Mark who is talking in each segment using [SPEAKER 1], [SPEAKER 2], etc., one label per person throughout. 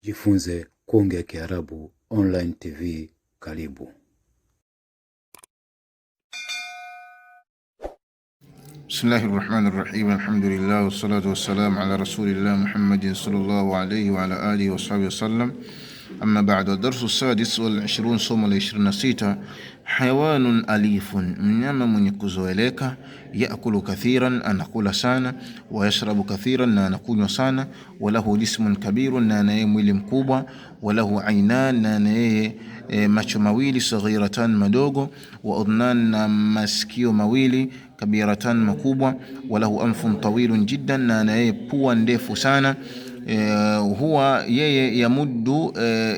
[SPEAKER 1] Jifunze kuongea Kiarabu online TV. Karibu.
[SPEAKER 2] Bismillahir Rahmanir Rahim. Alhamdulillah wassalatu wassalamu ala rasulillah Muhammadin sallallahu alayhi wa ala alihi wa sahbihi wasallam. Amma ba'du. Darsu السادس والعشرون, somo la 26. Hayawanun alifun, mnyama mwenye kuzoeleka. Yaakulu kathiran, anakula sana. Wa yashrabu kathiran, na anakunywa sana. Walahu jismun kabirun, na anaye mwili mkubwa. Walahu ainan, na anaye macho mawili. Saghiratan, madogo. Wa udhnan, na masikio mawili. Kabiratan, makubwa. Walahu anfun tawilun jiddan, na anaye pua ndefu sana. Huwa yeye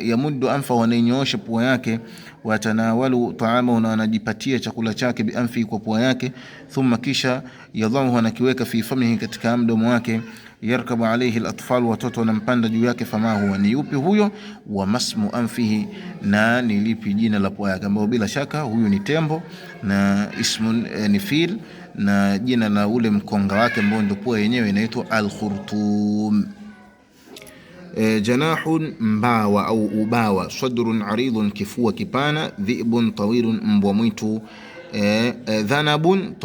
[SPEAKER 2] yamuddu anfa, wananyoosha pua yake. Watanawalu taama, na anajipatia chakula chake bianfi, kwa pua yake. Thumma kisha yadhahu, anakiweka fi famihi, katika mdomo wake. Yarkabu alayhi alatfal, watoto wanampanda juu yake. Fama huwa, ni yupi huyo? Wa masmu anfihi, na ni lipi jina la pua yake, ambao bila shaka huyu ni tembo, na ismun ni fil, na jina la ule mkonga wake ambao ndio pua yenyewe inaitwa al-khurtum. Janahun, mbawa au ubawa. Sadrun aridun, kifua kipana. Dhi'bun tawilun, mbwa mwitu. Dhanabun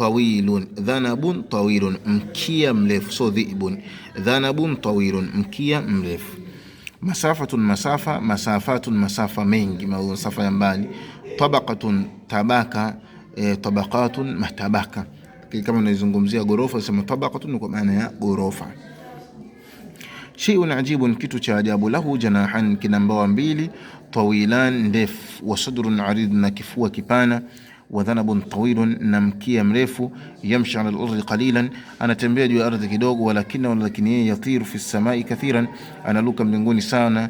[SPEAKER 2] tawilun, mkia mrefu. So dhi'bun, dhanabun tawilun, mkia mrefu. Masafatun, masafa. Masafatun, masafa mengi, masafa ya mbali. Tabaqatun, tabaka. Tabaqatun, matabaka. Kama unazungumzia gorofa, sema tabaqatun kwa maana ya gorofa. Shay'un ajibun, kitu cha ajabu. Lahu janahan, kina mbawa mbili. Tawilan, ndefu. Wa sadrun arid, na kifua kipana. Wa dhanabun tawilun, na mkia mrefu. Yamshi ala al-ardi qalilan, anatembea juu ya ardhi kidogo. Walakini yatiru fi samai kathiran, analuka mbinguni sana.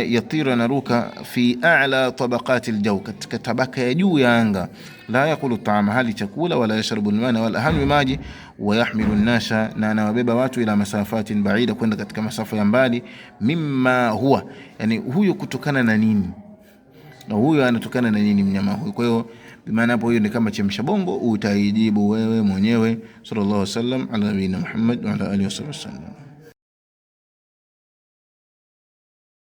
[SPEAKER 2] Yatiru, anaruka. Fi a'la tabaqati al-jaw, katika tabaka ya juu ya anga. La yakulu ta'ama, hali chakula. Wala yashrabu al-ma'a, wala hanywi maji. Wa yahmilu an-nasa, na anawabeba watu. Ila masafatin ba'ida, kwenda katika masafa ya mbali. Mimma huwa, yani huyu kutokana na nini, na huyu anatokana na nini mnyama huyu. Kwa hiyo maana hapo hiyo ni kama chemsha bongo, utaijibu wewe mwenyewe. Sallallahu alaihi wasallam ala nabiyina Muhammad wa ala alihi wasallam.